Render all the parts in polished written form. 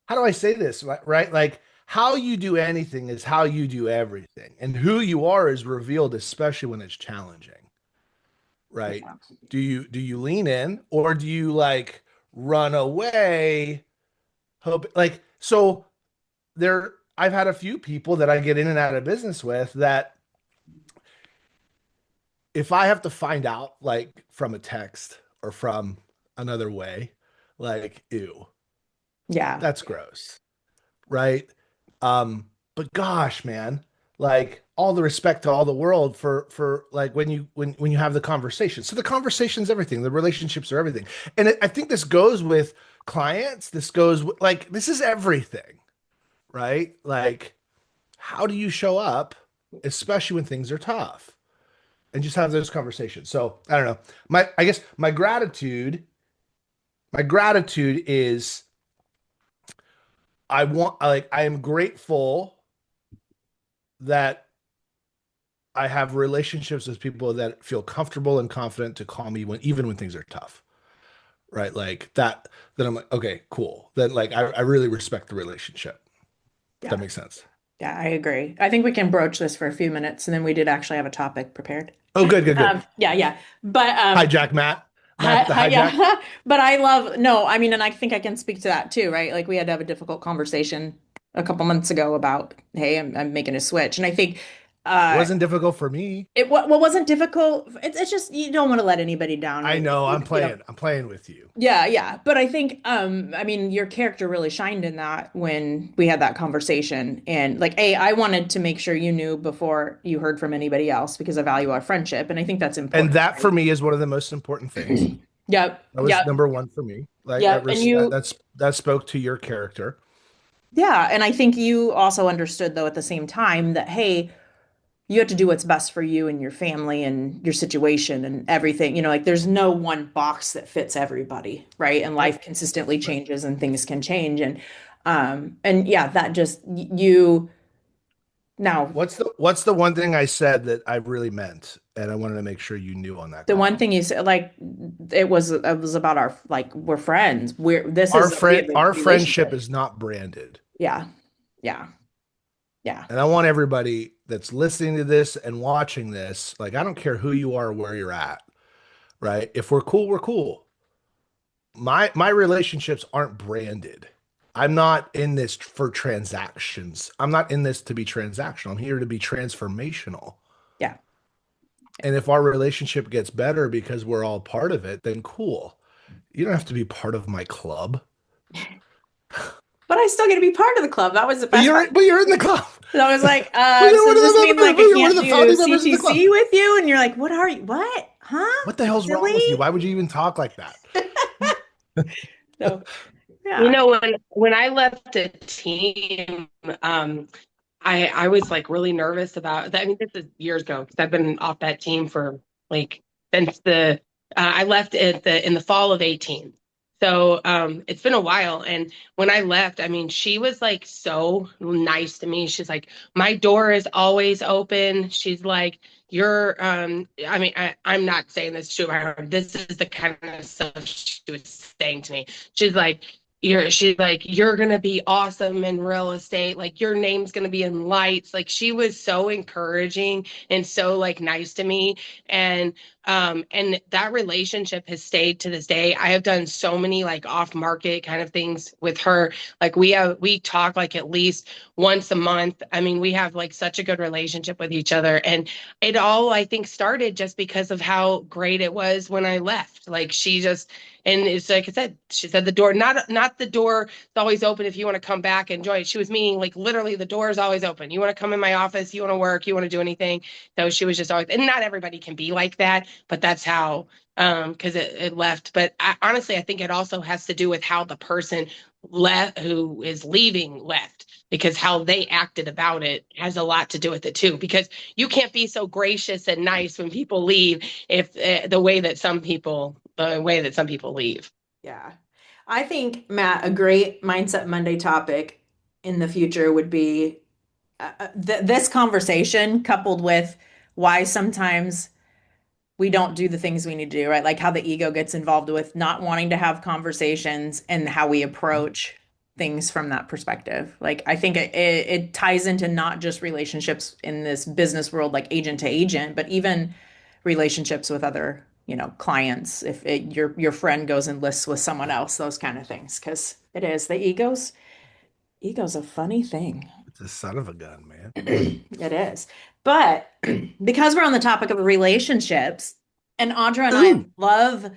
how do I say this? Right? Like how you do anything is how you do everything. And who you are is revealed, especially when it's challenging, right? Yeah. Do you lean in or do you like run away? Hope like so there I've had a few people that I get in and out of business with that if I have to find out like from a text or from another way, like ew, Yeah. that's gross, right? But gosh, man, like all the respect to all the world for like when you have the conversation. So the conversation's everything. The relationships are everything. And I think this goes with clients. This goes with like this is everything, right? Like how do you show up, especially when things are tough? And just have those conversations. So I don't know. I guess my gratitude is I am grateful that I have relationships with people that feel comfortable and confident to call me when even when things are tough. Right. Like that, then I'm like, okay, cool. Then like I really respect the relationship. If that Yeah. makes sense. Yeah, I agree. I think we can broach this for a few minutes and then we did actually have a topic prepared. Oh, good, good, good. Yeah, yeah. But Hijack Matt. Matt the hijack. yeah. But I love no, I mean, and I think I can speak to that too, right? Like we had to have a difficult conversation a couple months ago about, hey, I'm making a switch. And I think uh Wasn't difficult for me. what wasn't difficult. It's just you don't want to let anybody down I or know you know. I'm playing with you. Yeah, yeah. But I think I mean your character really shined in that when we had that conversation. And like, I wanted to make sure you knew before you heard from anybody else because I value our friendship. And I think that's And important, that for me is one of the most important things. right? Yep, That was yep, number one for me. Like yep. And you that spoke to your character. yeah, and I think you also understood though at the same time that hey, you have to do what's best for you and your family and your situation and everything. You know, like there's no one box that fits everybody, right? And Right. life consistently Right. changes and things can change. And yeah, that just you now What's the one thing I said that I really meant, and I wanted to make sure you knew on that the one call. thing you said, like it was about our like we're friends. We have a Our friendship relationship. is not branded. Yeah, yeah, yeah, And I want everybody that's listening to this and watching this, like I don't care who you are or where you're at, right? If we're cool, we're cool. My relationships aren't branded. I'm not in this for transactions. I'm not in this to be transactional. I'm here to be transformational. yeah. And if our relationship gets better because we're all part of it, then cool. You don't have to be part of my club. But I still get to be part of the club. That was the But best part. you're in the club. So I was like, But you're so does this mean like I you're one of can't the do founding members of the club. CTC with you? And you're like, what are you? What? Huh? What the hell's wrong with you? Silly? Why would you even talk like that? So You yeah. know, when I left a team, I was like really nervous about that. I mean, this is years ago because I've been off that team for like since the I left it in the fall of 18. So it's been a while. And when I left, I mean, she was like so nice to me. She's like, my door is always open. She's like, you're I mean, I'm not saying this to her. This is the kind of stuff she was saying to me. She's like, she's like, you're gonna be awesome in real estate. Like your name's gonna be in lights. Like she was so encouraging and so like nice to me. And that relationship has stayed to this day. I have done so many like off market kind of things with her. Like we talk like at least once a month. I mean, we have like such a good relationship with each other. And it all I think started just because of how great it was when I left. Like she just and it's like I said, she said the door, not the door is always open if you want to come back and join. She was meaning like literally the door is always open. You want to come in my office, you want to work, you want to do anything. So she was just always, and not everybody can be like that, but that's how because it left. But honestly, I think it also has to do with how the person left who is leaving left because how they acted about it has a lot to do with it too because you can't be so gracious and nice when people leave if the way that some people leave. Yeah. I think, Matt, a great Mindset Monday topic in the future would be this conversation coupled with why sometimes we don't do the things we need to do, right? Like how the ego gets involved with not wanting to have conversations and how we approach things from that perspective. Like I think it ties into not just relationships in this business world, like agent to agent, but even relationships with other, clients. If your friend goes and lists with someone else, those kind of things, because it is the ego's a funny thing. It's a son of a gun, man. It is. But because we're on the topic of relationships, and Audra and I Ooh, love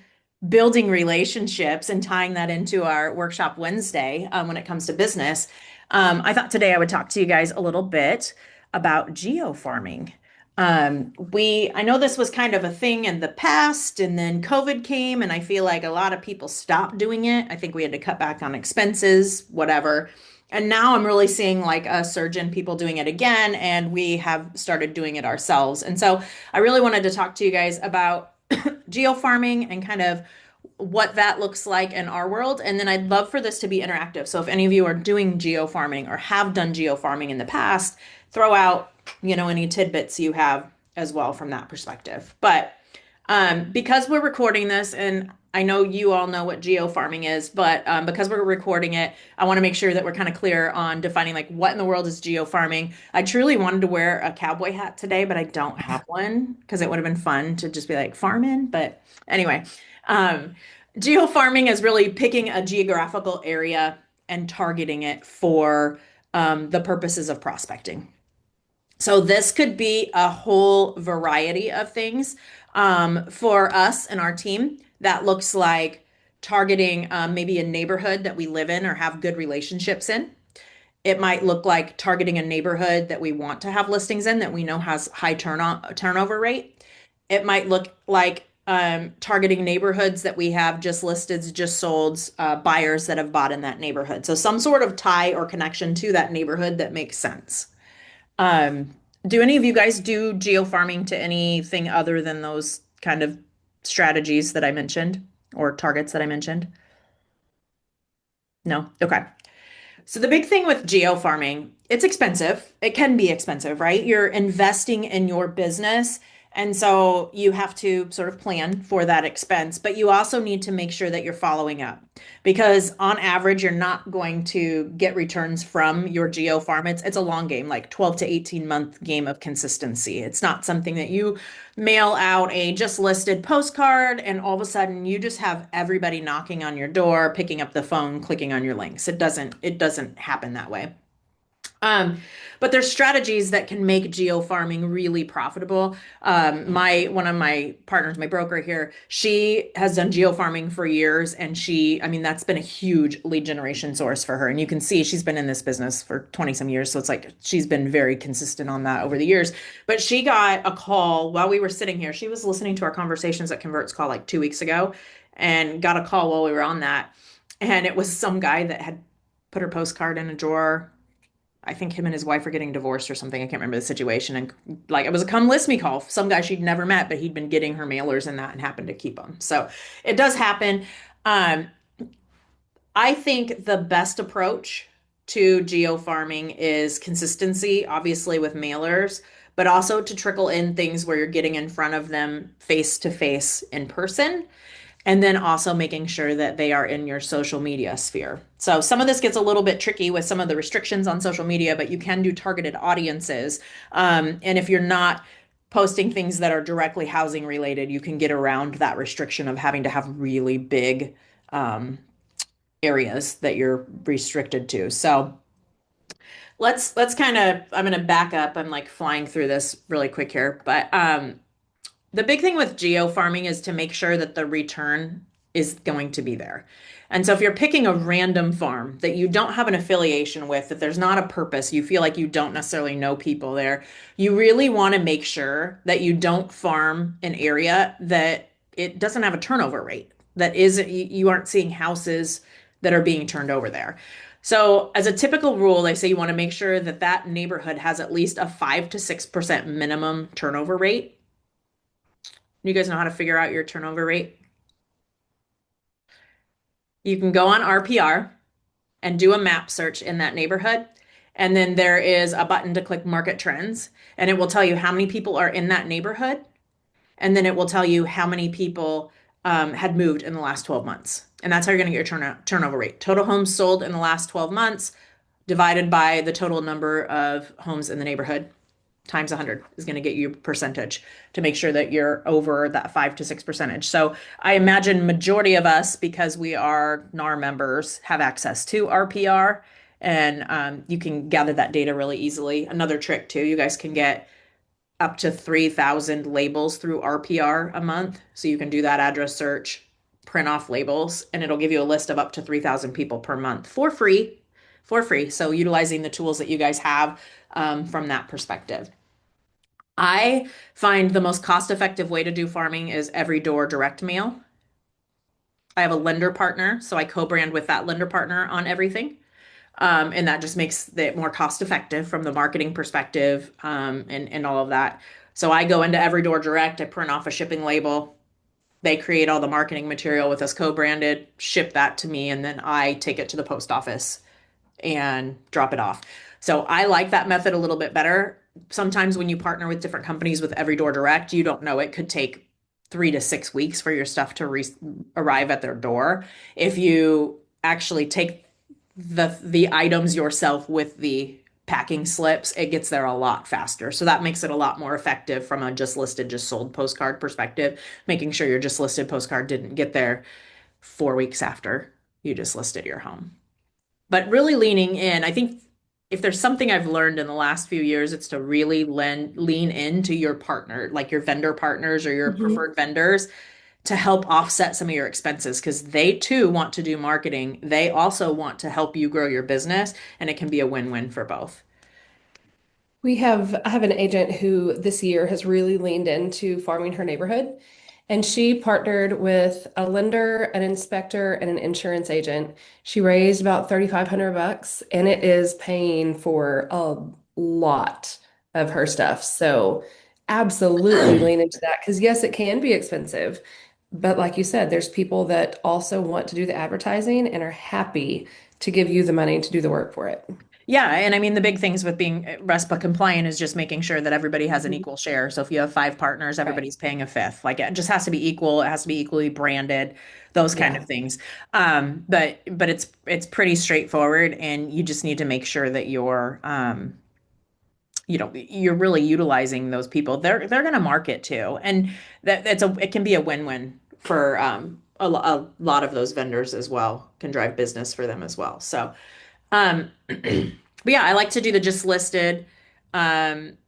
building relationships and tying that into our workshop Wednesday when it comes to business, I thought today I would talk to you guys a little bit about geo farming. I know this was kind of a thing in the past, and then COVID came, and I feel like a lot of people stopped doing it. I think we had to cut back on expenses, whatever. And now I'm really seeing like a surge in people doing it again, and we have started doing it ourselves. And so I really wanted to talk to you guys about geo farming and kind of what that looks like in our world. And then I'd love for this to be interactive. So if any of you are doing geo farming or have done geo farming in the past, throw out, any tidbits you have as well from that perspective. But because we're recording this, and I know you all know what geo farming is, but because we're recording it, I want to make sure that we're kind of clear on defining like what in the world is geo farming. I truly wanted to wear a cowboy hat today, but I don't have one because it would have been fun to just be like farming. But anyway, um, geo farming is really picking a geographical area and targeting it for the purposes of prospecting. So this could be a whole variety of things. For us and our team, that looks like targeting maybe a neighborhood that we live in or have good relationships in. It might look like targeting a neighborhood that we want to have listings in that we know has high turnover rate. It might look like targeting neighborhoods that we have just listed, just sold, buyers that have bought in that neighborhood. So some sort of tie or connection to that neighborhood that makes sense. Um, do any of you guys do geo farming to anything other than those kind of strategies that I mentioned or targets that I mentioned? No? Okay. So the big thing with geo farming, it's expensive. It can be expensive, right? You're investing in your business. And so you have to sort of plan for that expense, but you also need to make sure that you're following up because on average, you're not going to get returns from your geo farm. It's a long game, like 12 to 18-month game of consistency. It's not something that you mail out a just listed postcard and all of a sudden you just have everybody knocking on your door, picking up the phone, clicking on your links. It doesn't happen that way. Um, but there's strategies that can make geo farming really profitable. My one of my partners, my broker here, she has done geo farming for years, and I mean, that's been a huge lead generation source for her. And you can see she's been in this business for 20 some years, so it's like she's been very consistent on that over the years. But she got a call while we were sitting here. She was listening to our Conversations at Converts call like 2 weeks ago, and got a call while we were on that, and it was some guy that had put her postcard in a drawer. I think him and his wife are getting divorced or something. I can't remember the situation. And like it was a come list me call. Some guy she'd never met, but he'd been getting her mailers and that and happened to keep them. So it does happen. Um, I think the best approach to geo farming is consistency, obviously with mailers, but also to trickle in things where you're getting in front of them face to face in person. And then also making sure that they are in your social media sphere. So some of this gets a little bit tricky with some of the restrictions on social media, but you can do targeted audiences. And if you're not posting things that are directly housing related, you can get around that restriction of having to have really big areas that you're restricted to. So let's kind of, I'm going to back up. I'm like flying through this really quick here, but the big thing with geo farming is to make sure that the return is going to be there. And so if you're picking a random farm that you don't have an affiliation with, that there's not a purpose, you feel like you don't necessarily know people there, you really want to make sure that you don't farm an area that it doesn't have a turnover rate, that isn't, you aren't seeing houses that are being turned over there. So as a typical rule, they say you want to make sure that that neighborhood has at least a 5 to 6% minimum turnover rate. You guys know how to figure out your turnover rate? You can go on RPR and do a map search in that neighborhood. And then there is a button to click market trends, and it will tell you how many people are in that neighborhood. And then it will tell you how many people had moved in the last 12 months. And that's how you're going to get your turnover rate. Total homes sold in the last 12 months divided by the total number of homes in the neighborhood times 100 is going to get you percentage to make sure that you're over that 5 to 6 percentage. So I imagine majority of us, because we are NAR members, have access to RPR, and you can gather that data really easily. Another trick too, you guys can get up to 3,000 labels through RPR a month. So you can do that address search, print off labels, and it'll give you a list of up to 3,000 people per month for free. For free. So utilizing the tools that you guys have from that perspective. I find the most cost-effective way to do farming is every door direct mail. I have a lender partner, so I co-brand with that lender partner on everything. And that just makes it more cost effective from the marketing perspective, and all of that. So I go into every door direct, I print off a shipping label. They create all the marketing material with us co-branded, ship that to me, and then I take it to the post office and drop it off. So I like that method a little bit better. Sometimes when you partner with different companies with every door direct, you don't know, it could take 3 to 6 weeks for your stuff to arrive at their door. If you actually take the items yourself with the packing slips, it gets there a lot faster. So that makes it a lot more effective from a just listed, just sold postcard perspective, making sure your just listed postcard didn't get there 4 weeks after you just listed your home. But really leaning in, I think if there's something I've learned in the last few years, it's to really lean into your partner, like your vendor partners or your Mhm. preferred vendors, to help offset some of your expenses because they too want to do marketing. They also want to help you grow your business, and it can be a win-win for both. I have an agent who this year has really leaned into farming her neighborhood. And she partnered with a lender, an inspector, and an insurance agent. She raised about 3,500 bucks, and it is paying for a lot of her stuff. So absolutely lean into that because yes, it can be expensive. But like you said, there's people that also want to do the advertising and are happy to give you the money to do the work for it. Yeah, and I mean the big things with being RESPA compliant is just making sure that everybody has an Mhm. equal share. So if you have 5 partners, Right. everybody's paying a fifth. Like it just has to be equal. It has to be equally branded, those kind of Yeah. things. But it's pretty straightforward, and you just need to make sure that you're really utilizing those people. They're going to market too, and it can be a win-win for a lot of those vendors as well. Can drive business for them as well. So. But yeah, I like to do the just listed. Um,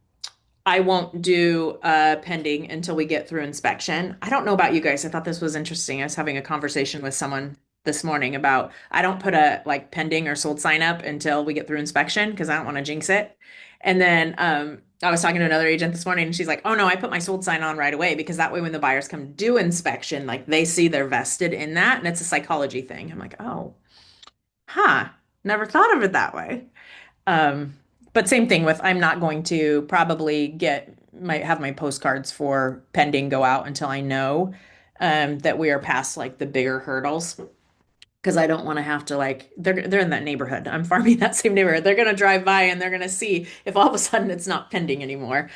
I won't do pending until we get through inspection. I don't know about you guys. I thought this was interesting. I was having a conversation with someone this morning about I don't put a like pending or sold sign up until we get through inspection because I don't want to jinx it. And then I was talking to another agent this morning and she's like, "Oh no, I put my sold sign on right away because that way when the buyers come do inspection, like they see they're vested in that and it's a psychology thing." I'm like, "Oh, huh. Never thought of it that way." Um, but same thing with I'm not going to probably might have my postcards for pending go out until I know that we are past like the bigger hurdles because I don't want to have to like they're in that neighborhood. I'm farming that same neighborhood. They're gonna drive by and they're gonna see if all of a sudden it's not pending anymore.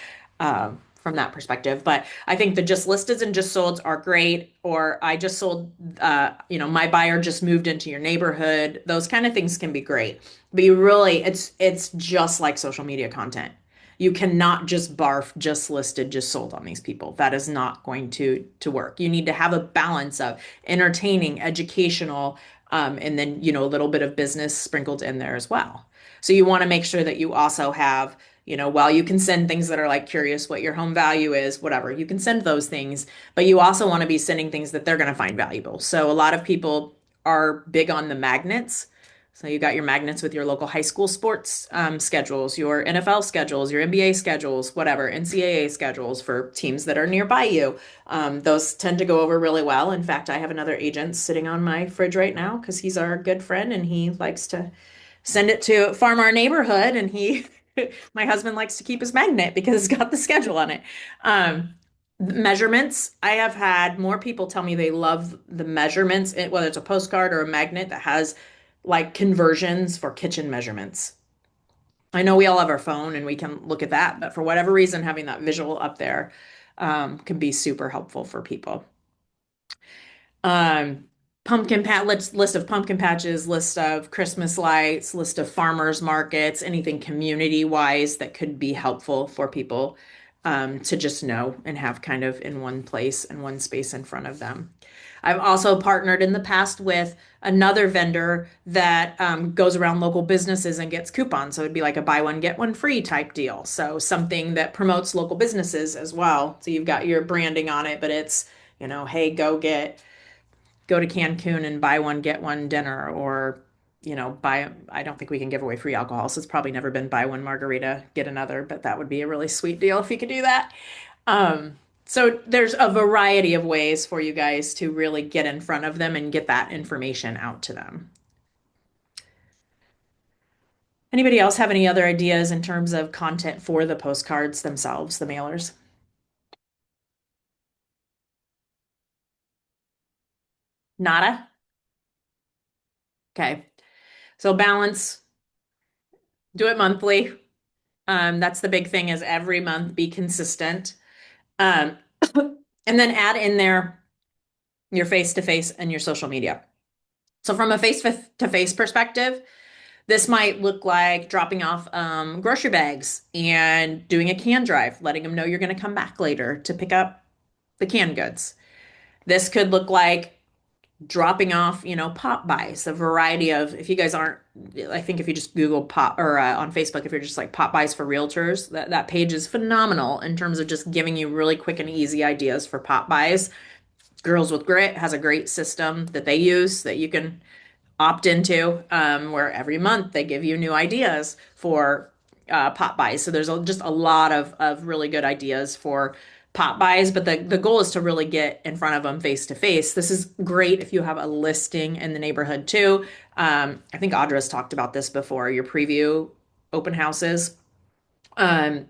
From that perspective. But I think the just listed and just solds are great. Or I just sold, my buyer just moved into your neighborhood. Those kind of things can be great. But it's just like social media content. You cannot just barf just listed, just sold on these people. That is not going to work. You need to have a balance of entertaining, educational, and then a little bit of business sprinkled in there as well. So you want to make sure that you also have, while you can send things that are like curious what your home value is, whatever, you can send those things, but you also want to be sending things that they're going to find valuable. So a lot of people are big on the magnets. So you got your magnets with your local high school sports schedules, your NFL schedules, your NBA schedules, whatever, NCAA schedules for teams that are nearby you. Those tend to go over really well. In fact, I have another agent sitting on my fridge right now because he's our good friend and he likes to send it to Farm Our Neighborhood, and my husband likes to keep his magnet because it's got the schedule on it. Measurements. I have had more people tell me they love the measurements, whether it's a postcard or a magnet that has like conversions for kitchen measurements. I know we all have our phone and we can look at that, but for whatever reason, having that visual up there can be super helpful for people. Um, list of pumpkin patches, list of Christmas lights, list of farmers markets, anything community wise that could be helpful for people to just know and have kind of in one place and one space in front of them. I've also partnered in the past with another vendor that goes around local businesses and gets coupons. So it'd be like a buy one, get one free type deal. So something that promotes local businesses as well. So you've got your branding on it, but it's, hey, go to Cancun and buy one, get one dinner, or, I don't think we can give away free alcohol. So it's probably never been buy one margarita, get another, but that would be a really sweet deal if you could do that. Um, so there's a variety of ways for you guys to really get in front of them and get that information out to them. Anybody else have any other ideas in terms of content for the postcards themselves, the mailers? Nada? Okay. So balance, do it monthly. That's the big thing is every month be consistent. Um, and then add in there your face to face and your social media. So from a face to face perspective, this might look like dropping off grocery bags and doing a can drive, letting them know you're going to come back later to pick up the canned goods. This could look like dropping off, Pop-bys, a variety of, if you guys aren't, I think if you just Google pop or on Facebook, if you're just like Pop-bys for realtors, that page is phenomenal in terms of just giving you really quick and easy ideas for Pop-bys. Girls with Grit has a great system that they use that you can opt into, where every month they give you new ideas for Pop-bys. So there's just a lot of really good ideas for Pop-bys, but the goal is to really get in front of them face to face. This is great if you have a listing in the neighborhood too. I think Audra's talked about this before, your preview open houses. Um,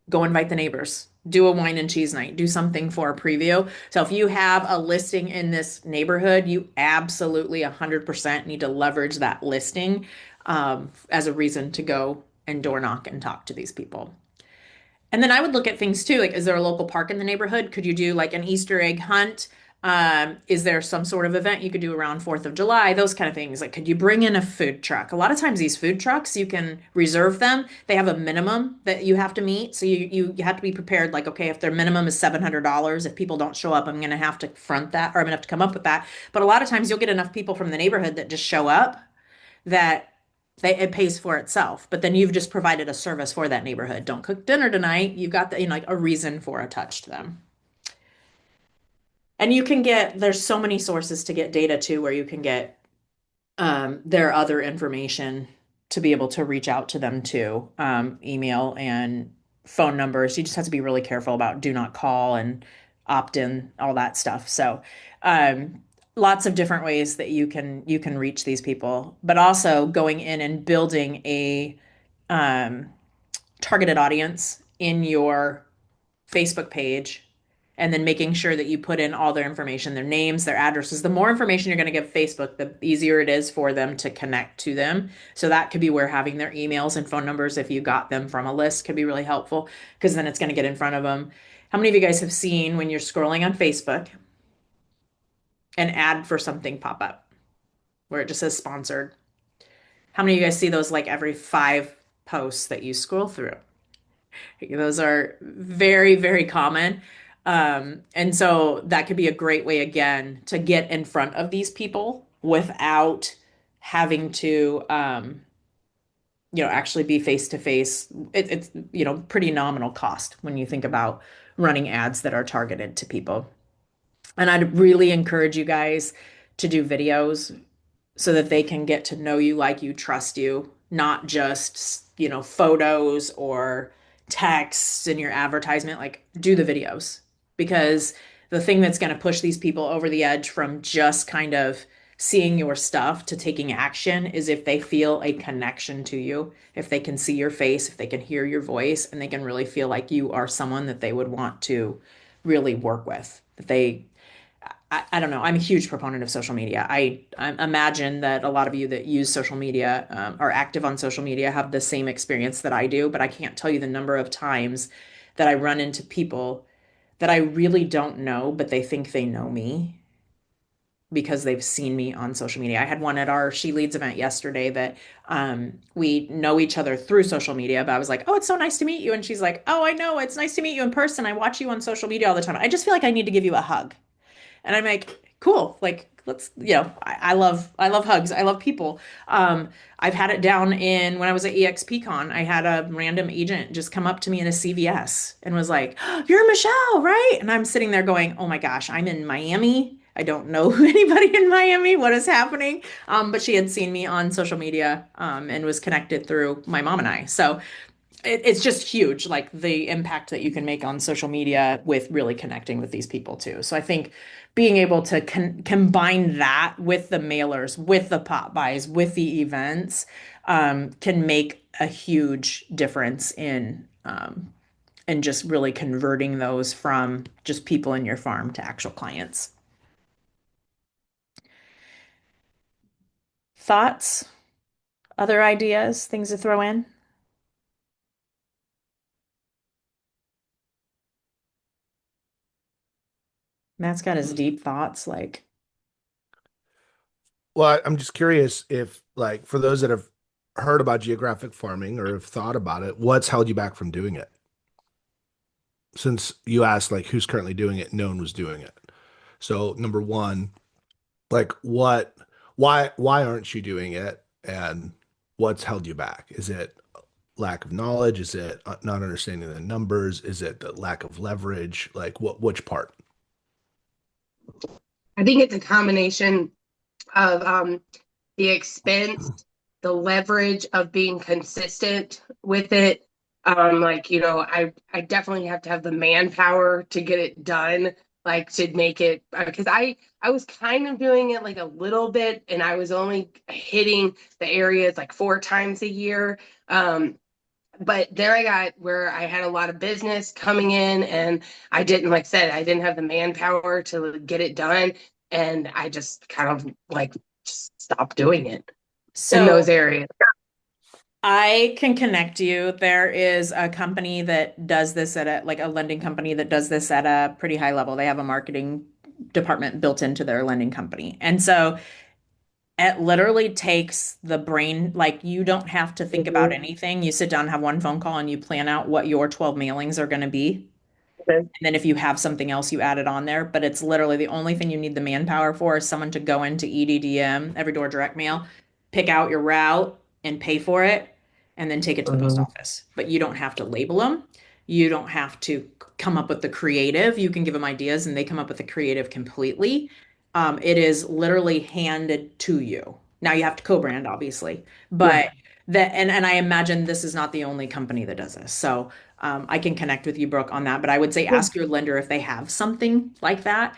Go invite the neighbors, do a wine and cheese night, do something for a preview. So if you have a listing in this neighborhood, you absolutely 100% need to leverage that listing as a reason to go and door knock and talk to these people. And then I would look at things too, like is there a local park in the neighborhood? Could you do like an Easter egg hunt? Is there some sort of event you could do around 4th of July? Those kind of things. Like, could you bring in a food truck? A lot of times these food trucks, you can reserve them. They have a minimum that you have to meet. So you have to be prepared, like, okay, if their minimum is $700, if people don't show up, I'm going to have to front that or I'm going to have to come up with that. But a lot of times you'll get enough people from the neighborhood that just show up that it pays for itself. But then you've just provided a service for that neighborhood. Don't cook dinner tonight. You've got like a reason for a touch to them. And there's so many sources to get data to where you can get their other information to be able to reach out to them too. Email and phone numbers. You just have to be really careful about do not call and opt in, all that stuff. So, lots of different ways that you can reach these people, but also going in and building a um, targeted audience in your Facebook page and then making sure that you put in all their information, their names, their addresses. The more information you're going to give Facebook, the easier it is for them to connect to them. So that could be where having their emails and phone numbers, if you got them from a list, could be really helpful because then it's going to get in front of them. How many of you guys have seen when you're scrolling on Facebook an ad for something pop up where it just says sponsored? How many of you guys see those like every 5 posts that you scroll through? Those are very, very common. And so that could be a great way, again, to get in front of these people without having to, actually be face to face. It's, pretty nominal cost when you think about running ads that are targeted to people. And I'd really encourage you guys to do videos so that they can get to know you, like you, trust you, not just, photos or texts in your advertisement. Like, do the videos because the thing that's going to push these people over the edge from just kind of seeing your stuff to taking action is if they feel a connection to you, if they can see your face, if they can hear your voice, and they can really feel like you are someone that they would want to really work with. That they I don't know. I'm a huge proponent of social media. I imagine that a lot of you that use social media are active on social media have the same experience that I do, but I can't tell you the number of times that I run into people that I really don't know, but they think they know me. because they've seen me on social media. I had one at our She Leads event yesterday that we know each other through social media, but I was like, "Oh, it's so nice to meet you." And she's like, "Oh, I know. It's nice to meet you in person. I watch you on social media all the time. I just feel like I need to give you a hug." And I'm like, cool, like let's, I love hugs. I love people. I've had it down in when I was at EXPCon, I had a random agent just come up to me in a CVS and was like, "Oh, you're Michelle, right?" And I'm sitting there going, "Oh my gosh, I'm in Miami. I don't know anybody in Miami. What is happening?" But she had seen me on social media, and was connected through my mom and I. So it's just huge, like the impact that you can make on social media with really connecting with these people too. So I think being able to combine that with the mailers, with the pop-bys, with the events, can make a huge difference in just really converting those from just people in your farm to actual clients. Thoughts, other ideas, things to throw in? Matt's got his deep thoughts, like, Well, I'm just curious if, like, for those that have heard about geographic farming or have thought about it, what's held you back from doing it? Since you asked, like, who's currently doing it, no one was doing it. So, number one, like, why aren't you doing it? And what's held you back? Is it lack of knowledge? Is it not understanding the numbers? Is it the lack of leverage? Like, which part? I think it's a combination of the expense, the leverage of being consistent with it. I definitely have to have the manpower to get it done, like to make it because I was kind of doing it like a little bit, and I was only hitting the areas like 4 times a year. But there I got where I had a lot of business coming in, and I didn't, like I said, I didn't have the manpower to get it done, and I just kind of like just stopped doing it in so those areas. I can connect you. There is a company that does this at a like a lending company that does this at a pretty high level. They have a marketing department built into their lending company. And so it literally takes the brain, like you don't have to think about Mhm. anything. You sit down, have one phone call, and you plan out what your 12 mailings are going to be. Okay. And then if you have something else, you add it on there. But it's literally the only thing you need the manpower for is someone to go into EDDM, every door direct mail, pick out your route and pay for it, and then take it to the post Mhm. office. But you don't have to label them. You don't have to come up with the creative. You can give them ideas and they come up with the creative completely. It is literally handed to you. Now you have to co-brand, obviously, Yeah. but that and I imagine this is not the only company that does this. So I can connect with you, Brooke, on that. But I would say ask your lender if they have something like that.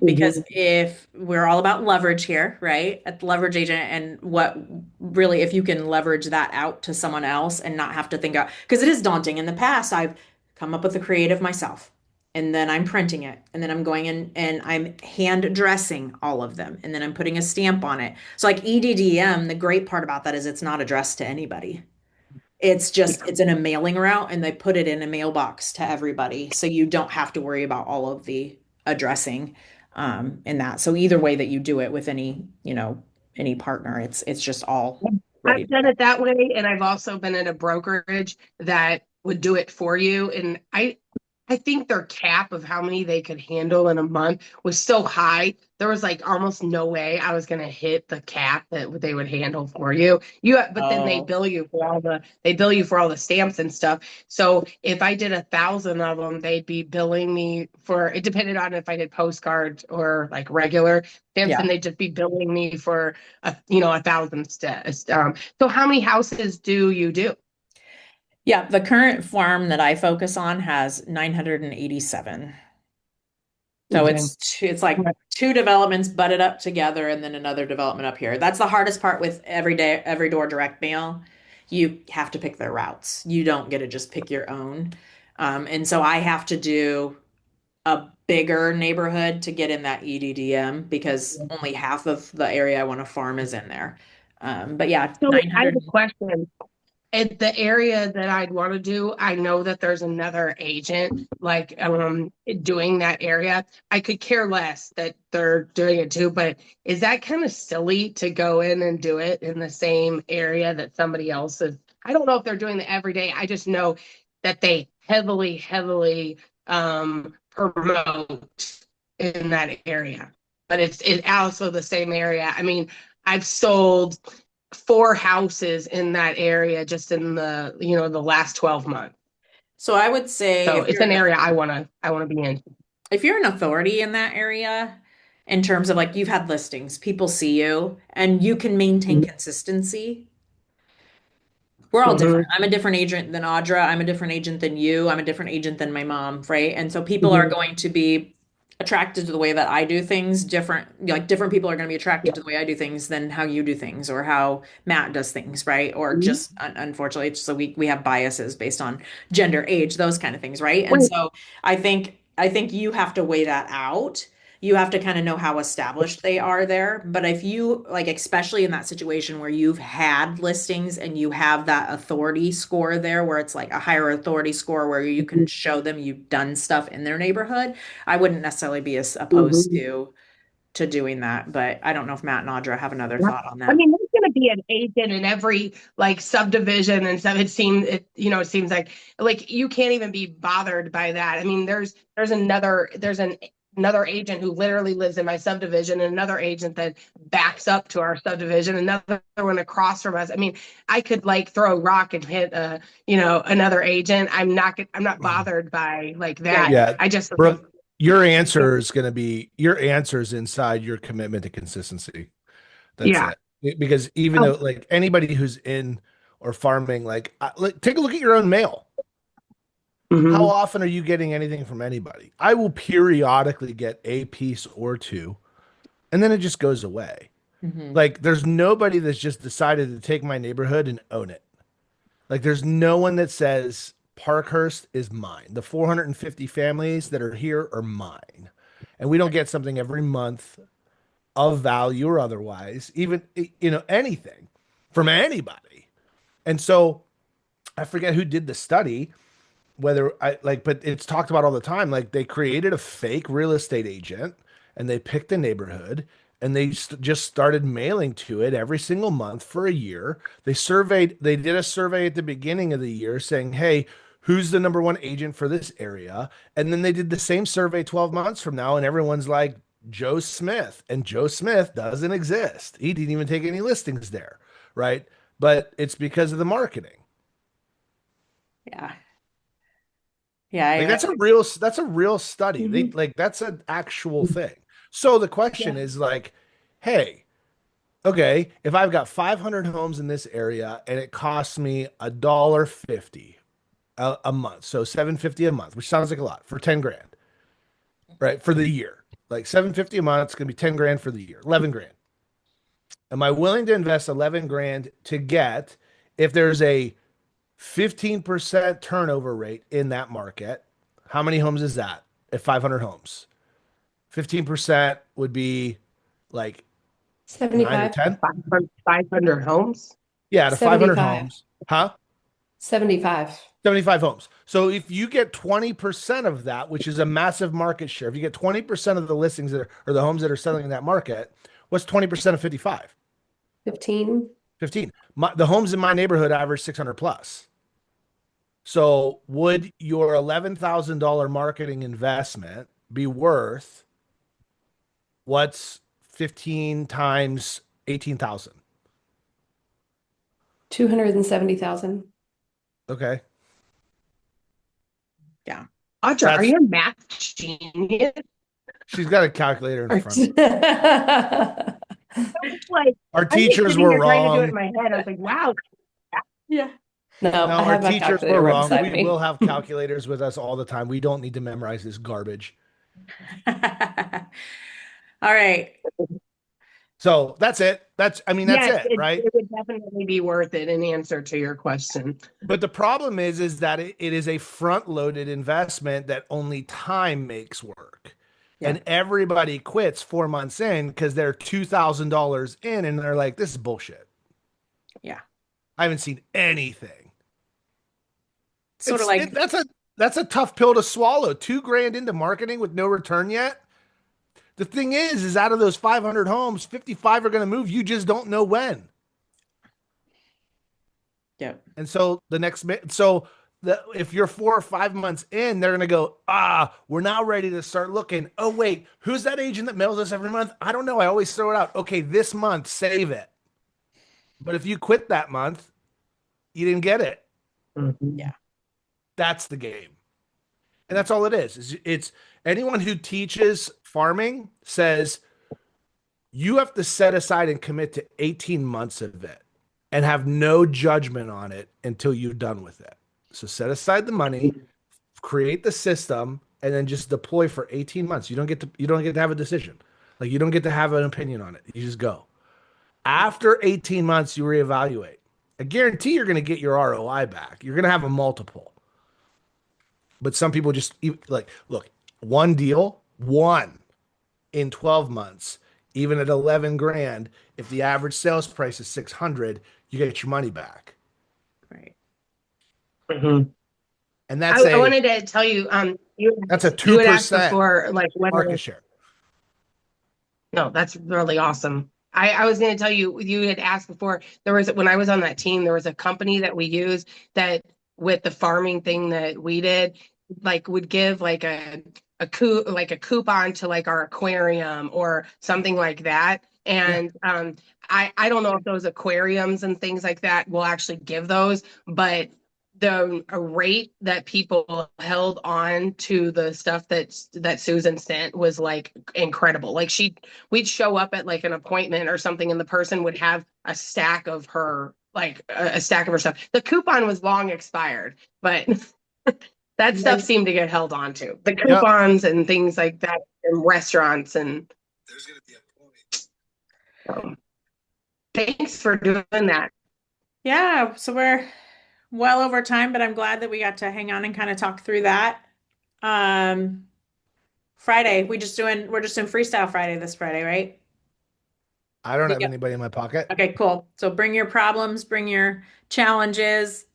Because Mhm. if we're all about leverage here, right? At the leverage agent, and what really, if you can leverage that out to someone else and not have to think out, because it is daunting. In the past, I've come up with the creative myself, and then I'm printing it, and then I'm going in and I'm hand dressing all of them, and then I'm putting a stamp on it. So, like EDDM, the great part about that is it's not addressed to anybody. It's just Yeah. it's in a mailing route and they put it in a mailbox to everybody. So you don't have to worry about all of the addressing in that. So either way that you do it with any partner, it's just all ready I've to done go. it that way, and I've also been at a brokerage that would do it for you. And I think their cap of how many they could handle in a month was so high. There was like almost no way I was going to hit the cap that they would handle for you. But then Oh, they bill you for all the stamps and stuff. So if I did 1,000 of them, they'd be billing me for it. Depended on if I did postcards or like regular stamps, and yeah. they'd just be billing me for 1,000 steps. So how many houses do you do? Yeah, the current farm that I focus on has 987. So Okay. it's like two developments butted up together and then another development up here. That's the hardest part with every door direct mail. You have to pick their routes. You don't get to just pick your own. And so I have to do a bigger neighborhood to get in that EDDM because only half of the area I want to farm is in there. But yeah, So I have 900. a question. at the area that I'd want to do, I know that there's another agent like doing that area. I could care less that they're doing it too, but is that kind of silly to go in and do it in the same area that somebody else is? I don't know if they're doing it every day. I just know that they heavily promote in that area. But it's also the same area. I mean, I've sold 4 houses in that area just in the last 12 months. So I would say So it's an area I want to be in. if you're an authority in that area, in terms of like you've had listings, people see you, and you can maintain consistency. We're all different. Mm-hmm. I'm a different agent than Audra. I'm a different agent than you. I'm a different agent than my mom, right? And so people are Mm-hmm. going to be attracted to the way that I do things different. Like different people are going to be Yeah. attracted to the way I do things than how you do things or how Matt does things, right? Or Mhm. just unfortunately, so we have biases based on gender, age, those kind of things, right? And Wait. so I think you have to weigh that out. You have to kind of know how established they are there. But if you like, especially in that situation where you've had listings and you have that authority score there, where it's like a higher authority score where you can show them you've done stuff in their neighborhood, I wouldn't necessarily be as opposed Mhm. to doing that. But I don't know if Matt and Audra have another Yeah. thought on I that. mean, there's going to be an agent in every like subdivision and stuff. It seems like you can't even be bothered by that. I mean, there's another agent who literally lives in my subdivision, and another agent that backs up to our subdivision, another one across from us. I mean, I could like throw a rock and hit another agent. I'm not bothered by like Yeah, that. yeah. Yeah, I just Brooke, your answer is going to be your answer is inside your commitment to consistency. That's yeah. it. Because even Oh, though like anybody who's in or farming, like take a look at your own mail. How mhm. often are you getting anything from anybody? I will periodically get a piece or two, and then it just goes away. Hmm. Like there's nobody that's just decided to take my neighborhood and own it. Like there's no one that says Parkhurst is mine. The 450 families that are here are mine. And we don't get something every month of value or otherwise, even anything from anybody. And so I forget who did the study, whether I like, but it's talked about all the time. Like they created a fake real estate agent and they picked a neighborhood and they just started mailing to it every single month for a year. They did a survey at the beginning of the year saying, hey, who's the number one agent for this area? And then they did the same survey 12 months from now, and everyone's like, Joe Smith. And Joe Smith doesn't exist. He didn't even take any listings there. Right. But it's because of the marketing. Yeah. Yeah. Like that's a real study. They Mhm. like that's an actual thing. So the question Yeah. is like, hey, okay, if I've got 500 homes in this area and it costs me $1.50 a month, so 750 a month, which sounds like a lot for 10 grand, right? For the year. Like 750 a month, it's gonna be 10 grand for the year, 11 grand. Am I willing to invest 11 grand to get if there's a 15% turnover rate in that market? How many homes is that at 500 homes? 15% would be like 9 or 75, 10. 500 homes. Yeah, out of 500 75, homes. Huh? 75. 75 homes. So if you get 20% of that, which is a massive market share, if you get 20% of the listings or the homes that are selling in that market, what's 20% of 55? 15. 15. The homes in my neighborhood average 600 plus. So would your $11,000 marketing investment be worth what's 15 times 18,000? 270,000. Okay. Yeah. Audra, are That's you a math genius? she's got a calculator in front of her. Like, Our I'm just teachers sitting were here trying to do it in wrong. my head. I was like, wow. Yeah. No, No, I our have my teachers were calculator right wrong. beside We will me. have calculators with us all the time. We don't need to memorize this garbage. All right. So that's it. That's Yes, it, it, right? it would definitely be worth it in answer to your question. But the problem is that it is a front-loaded investment that only time makes work. Yeah. And everybody quits 4 months in because they're $2,000 in and they're like, this is bullshit. Yeah. I haven't seen anything. Sort of like, That's a tough pill to swallow. 2 grand into marketing with no return yet. The thing is out of those 500 homes, 55 are going to move. You just don't know when. yeah. And so if you're 4 or 5 months in, they're going to go, we're now ready to start looking. Oh, wait, who's that agent that mails us every month? I don't know. I always throw it out. Okay, this month, save it. But if you quit that month, you didn't get it. Mhm. Yeah. That's the game. And that's all it is. It's anyone who teaches farming says you have to set aside and commit to 18 months of it and have no judgment on it until you're done with it. So set aside the money, create the system, and then just deploy for 18 months. You don't get to have a decision. Like you don't get to have an opinion on it. You just go. After 18 months, you reevaluate. I guarantee you're going to get your ROI back. You're going to have a multiple. But some people just like, look, one deal, one in 12 months, even at 11 grand, if the average sales price is 600, you get your money back. Right. Mhm. And I wanted to tell you, that's a you had asked 2% before, like whether. market share. No, that's really awesome. I was going to tell you, you had asked before, there was, when I was on that team, there was a company that we used that with the farming thing that we did, like would give like like a coupon to like our aquarium or something like that. Yeah. And I don't know if those aquariums and things like that will actually give those, but the rate that people held on to the stuff that Susan sent was like incredible. Like we'd show up at like an appointment or something, and the person would have a stack of her, like a stack of her stuff. The coupon was long expired, but that stuff seemed to get held on to. The Yep. coupons and things like that in restaurants, and There's going to be a point. thanks for doing that. Yeah. So we're well over time, but I'm glad that we got to hang on and kind of talk through that. Friday, we're just doing Freestyle Friday this Friday, right? I don't have Yeah. anybody in my pocket. Okay, cool. So bring your problems, bring your challenges,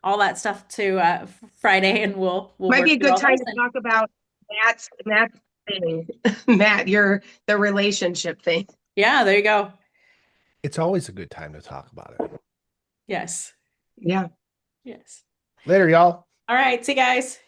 all that stuff to Friday, and we'll Might be work a through good all time those. to talk about Matt's thing. Matt, the relationship thing. Yeah, there you go. It's always a good time to talk about it. Yes. Yeah. Yes. Later, y'all. All right. See you guys.